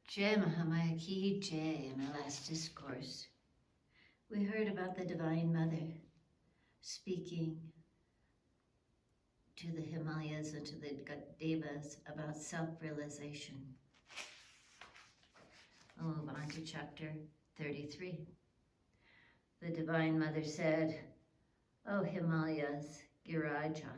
Jai Mahamaya Ki Jai. In our last discourse, we heard about the Divine Mother speaking to the Himalayas and to the Devas about self-realization. We'll move on to chapter 33. The Divine Mother said, "O Himalayas, Giraja,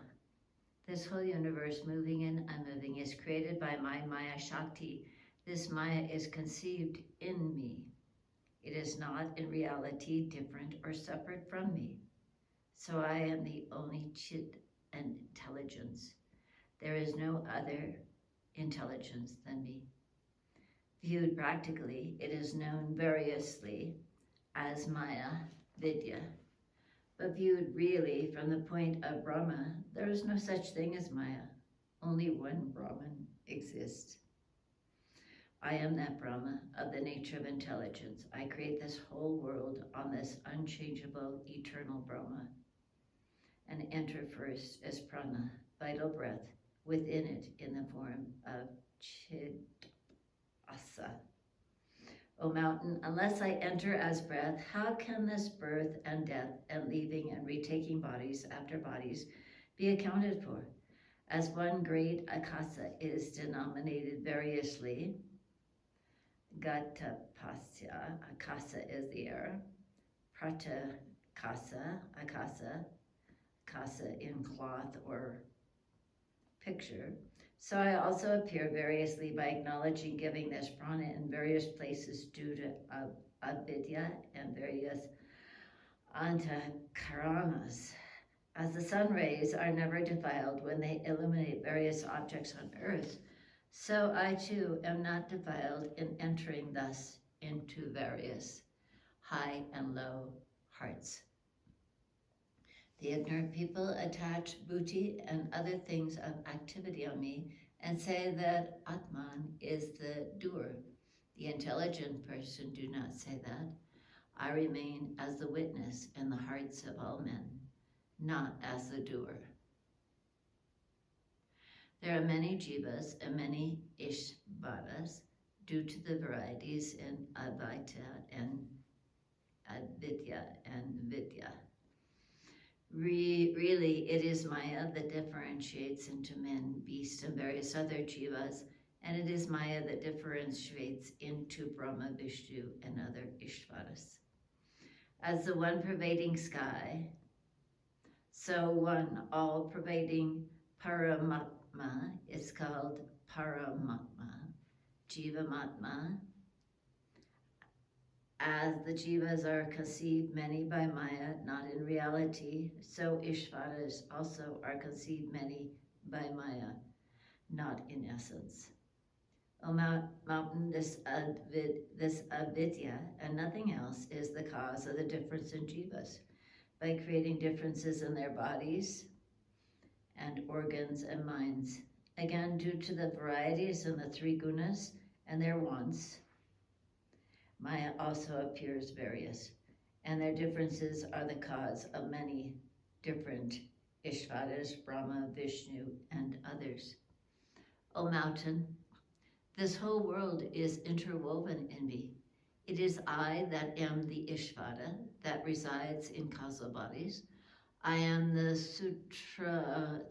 this whole universe, moving and unmoving, is created by my Maya Shakti. This Maya is conceived in me. It is not in reality different or separate from me. So I am the only Chit and intelligence. There is no other intelligence than me. Viewed practically, it is known variously as Maya Vidya. But viewed really from the point of Brahma, there is no such thing as Maya. Only one Brahman exists. I am that Brahma of the nature of intelligence. I create this whole world on this unchangeable, eternal Brahma and enter first as prana, vital breath, within it in the form of Chidasa. O mountain, unless I enter as breath, how can this birth and death and leaving and retaking bodies after bodies be accounted for? As one great akasa is denominated variously, Gatapasya, akasa is the air, Pratakasa, akasa in cloth or picture. So I also appear variously by acknowledging giving this prana in various places due to avidya and various antakaranas. As the sun rays are never defiled when they illuminate various objects on earth, so I too am not defiled in entering thus into various high and low hearts. The ignorant people attach bhuti and other things of activity on me and say that Atman is the doer. The intelligent person do not say that. I remain as the witness in the hearts of all men, not as the doer. There are many jivas and many ishvaras due to the varieties in advaita and avidya and vidya. Really, it is Maya that differentiates into men, beasts, and various other jivas, and it is Maya that differentiates into Brahma, Vishnu, and other Ishvaras. As the one pervading sky, so one all-pervading Paramatma is called Paramatma, Jivamatma. As the jivas are conceived many by Maya, not in reality, so Ishvaras also are conceived many by Maya, not in essence. O mountain, this avidya and nothing else is the cause of the difference in jivas. By creating differences in their bodies and organs and minds, again due to the varieties in the three gunas and their wants, Maya also appears various, and their differences are the cause of many different Ishvaras, Brahma, Vishnu, and others. O mountain, this whole world is interwoven in me. It is I that am the Ishvara that resides in causal bodies. I am the Sutraman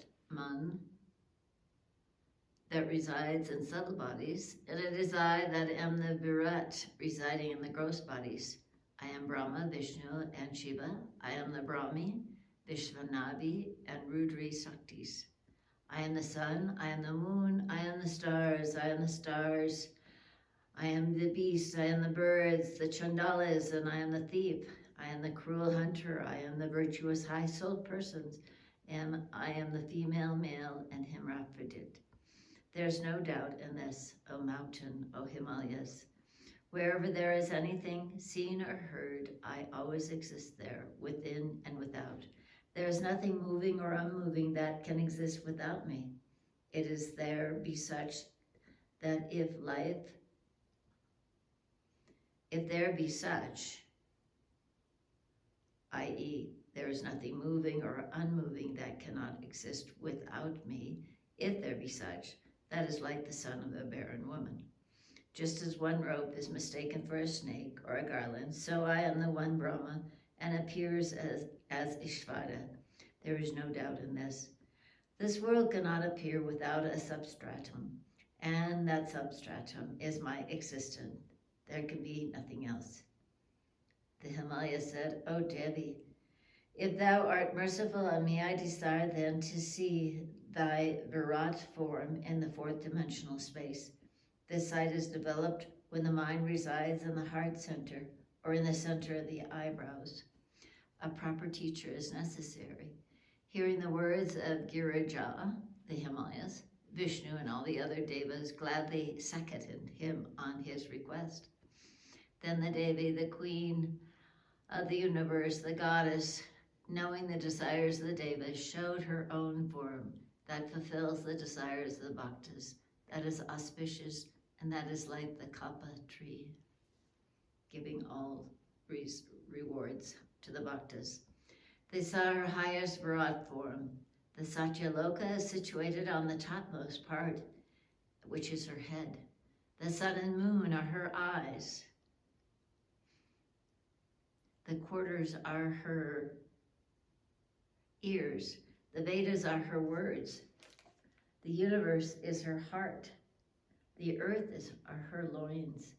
that resides in subtle bodies, and it is I that am the Virat residing in the gross bodies. I am Brahma, Vishnu, and Shiva. I am the Brahmi, Vishvanavi, and Rudri Shaktis. I am the sun, I am the moon, I am the stars, I am the stars. I am the beasts, I am the birds, the chandalas, and I am the thief. I am the cruel hunter, I am the virtuous high-souled persons, and I am the female, male, and hermaphrodite. There's no doubt in this, O mountain, O Himalayas. Wherever there is anything seen or heard, I always exist there, within and without. There is nothing moving or unmoving that can exist without me. It is there be such that if there be such, i.e., there is nothing moving or unmoving that cannot exist without me, if there be such, that is like the son of a barren woman. Just as one rope is mistaken for a snake or a garland, so I am the one Brahma and appears as Ishvara. There is no doubt in this. This world cannot appear without a substratum, and that substratum is my existence. There can be nothing else. The Himalaya said, O Devi, if thou art merciful on me, I desire then to see thy Virat form in the fourth dimensional space. This sight is developed when the mind resides in the heart center or in the center of the eyebrows. A proper teacher is necessary. Hearing the words of Giraja, the Himalayas, Vishnu and all the other Devas gladly seconded him on his request. Then the Devi, the queen of the universe, the goddess, knowing the desires of the Devas, showed her own form that fulfills the desires of the bhaktas, that is auspicious, and that is like the kappa tree, giving all rewards to the bhaktas. They saw her highest Virat form. The Satyaloka is situated on the topmost part, which is her head. The sun and moon are her eyes. The quarters are her ears. The Vedas are her words. The universe is her heart. The earth are her loins.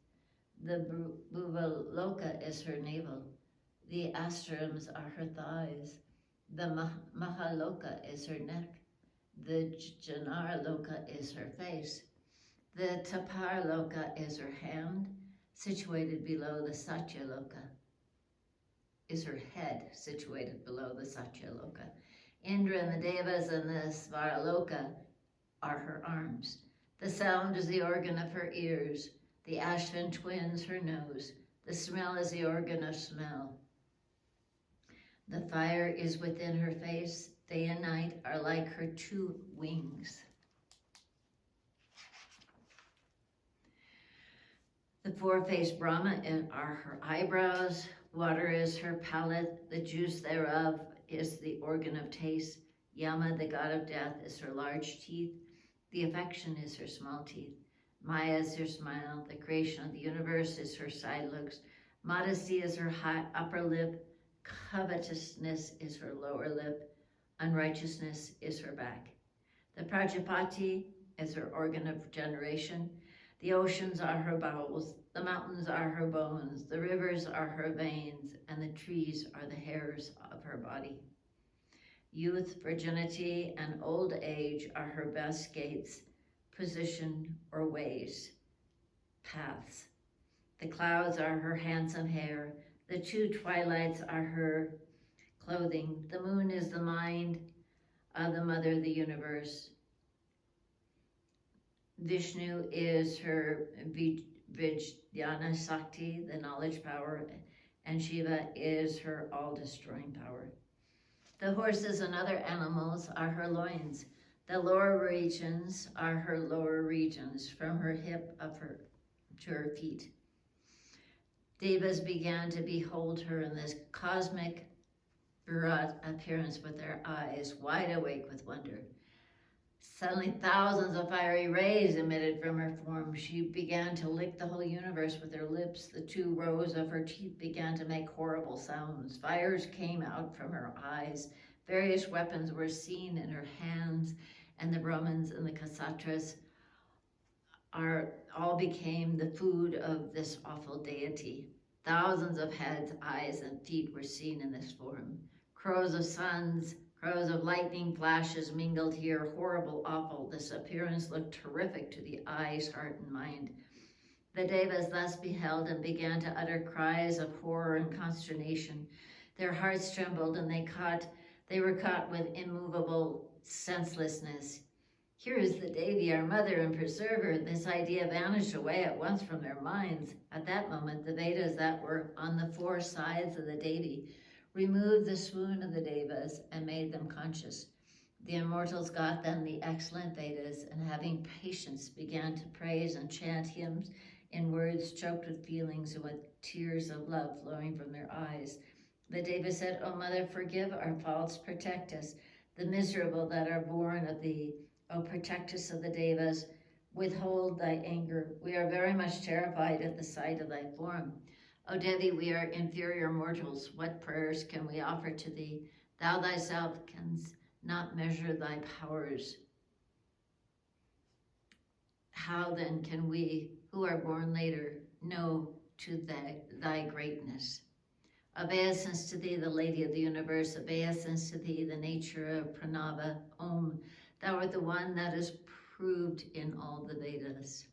The Bhuvaloka is her navel. The astrams are her thighs. The Mahaloka is her neck. The Janarloka is her face. The Taparloka is her hand, situated below the Satyaloka. Is her head, situated below the Satyaloka. Indra and the Devas and the Svaraloka are her arms. The sound is the organ of her ears. The Ashvin twins her nose. The smell is the organ of smell. The fire is within her face. Day and night are like her two wings. The four-faced Brahma are her eyebrows. Water is her palate. The juice thereof is the organ of taste. Yama, the god of death, is her large teeth. The affection is her small teeth. Maya is her smile. The creation of the universe is her side looks. Modesty is her upper lip. Covetousness is her lower lip. Unrighteousness is her back. The Prajapati is her organ of generation. The oceans are her bowels. The mountains are her bones. The rivers are her veins. And the trees are the hairs of her body. Youth, virginity, and old age are her best gates, position, or ways, paths. The clouds are her handsome hair. The two twilights are her clothing. The moon is the mind of the mother of the universe. Vishnu is her Vijnana Sakti, the knowledge power, and Shiva is her all-destroying power. The horses and other animals are her loins. The lower regions are her lower regions, from her hip to her feet. Devas began to behold her in this cosmic Virat appearance with their eyes wide awake with wonder. Suddenly thousands of fiery rays emitted from her form. She began to lick the whole universe with her lips. The two rows of her teeth began to make horrible sounds. Fires came out from her eyes. Various weapons were seen in her hands, and the Brahmins and the Ksatras all became the food of this awful deity. Thousands of heads, eyes, and feet were seen in this form. Crows of suns, crows of lightning flashes mingled here, horrible, awful. This appearance looked terrific to the eyes, heart, and mind. The Devas thus beheld and began to utter cries of horror and consternation. Their hearts trembled and they were caught with immovable senselessness. Here is the Devi, our mother and preserver. This idea vanished away at once from their minds. At that moment, the Vedas that were on the four sides of the Devi removed the swoon of the Devas and made them conscious. The immortals got then the excellent Vedas, and having patience began to praise and chant hymns in words choked with feelings and with tears of love flowing from their eyes. The Devas said, O Mother, forgive our faults, protect us, the miserable that are born of thee. O protect us of the Devas, withhold thy anger. We are very much terrified at the sight of thy form. O Devi, we are inferior mortals. What prayers can we offer to thee? Thou thyself canst not measure thy powers. How then can we, who are born later, know to thy greatness? Obeisance to thee, the Lady of the Universe. Obeisance to thee, the nature of Pranava, Om. Thou art the one that is proved in all the Vedas.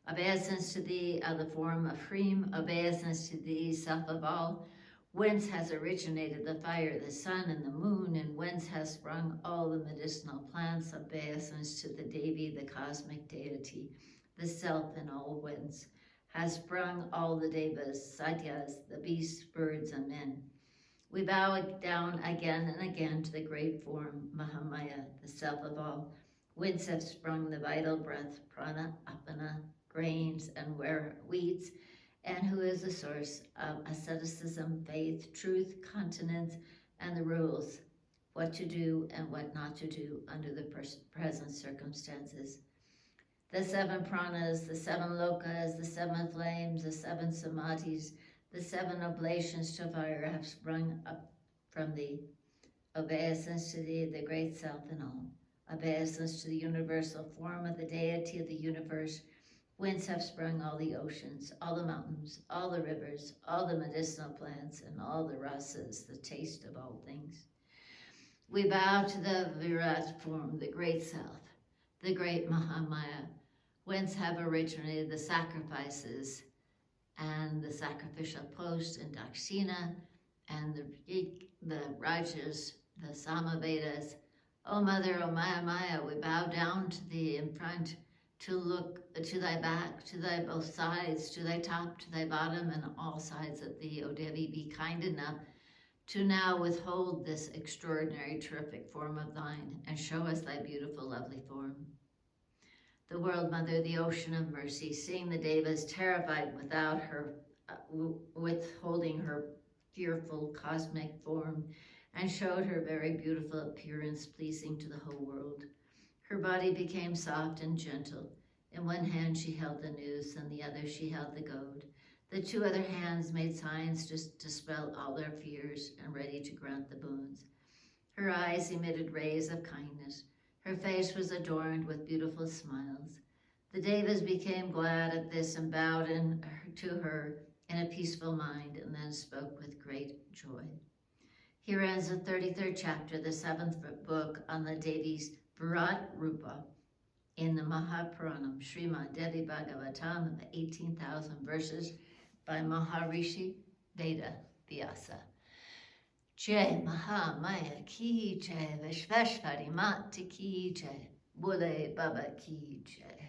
Obeisance to thee, the form of Hrim. Obeisance to thee, self of all. Whence has originated the fire, the sun, and the moon, and whence has sprung all the medicinal plants? Obeisance to the Devi, the cosmic deity, the self in all whence has sprung all the Devas, Satyas, the beasts, birds, and men. We bow down again and again to the great form, Mahamaya, the self of all, whence have sprung the vital breath, prana, apana, grains, and wheats, and who is the source of asceticism, faith, truth, continence, and the rules, what to do and what not to do under the present circumstances. The 7 pranas, the 7 lokas, the 7 flames, the 7 samadhis, the 7 oblations to fire have sprung up from thee. Obeisance to thee, the great self in all. Obeisance to the universal form of the deity of the universe, whence have sprung all the oceans, all the mountains, all the rivers, all the medicinal plants, and all the rasas, the taste of all things. We bow to the Virat form, the great self, the great Mahamaya, whence have originated the sacrifices and the sacrificial post and dakshina and the rajas, the samavedas. O Mother, O Maya, we bow down to thee in front, to look to thy back, to thy both sides, to thy top, to thy bottom, and all sides of thee. O Devi, be kind enough to now withhold this extraordinary, terrific form of thine, and show us thy beautiful, lovely form. The world mother, the ocean of mercy, seeing the Devas terrified without her, withholding her fearful cosmic form, and showed her very beautiful appearance, pleasing to the whole world. Her body became soft and gentle. In one hand she held the noose, and the other she held the goad. The 2 other hands made signs to dispel all their fears and ready to grant the boons. Her eyes emitted rays of kindness. Her face was adorned with beautiful smiles. The Devas became glad at this and bowed to her in a peaceful mind, and then spoke with great joy. Here ends the 33rd chapter, the 7th book on the Devi's Virat Rupa in the Mahapuranam, Srimad Devi Bhagavatam, the 18,000 verses by Maharishi Veda Vyasa. Jai Mahamaya ki jai, Vishveshvari Mata ki jai, Bole Baba ki jai.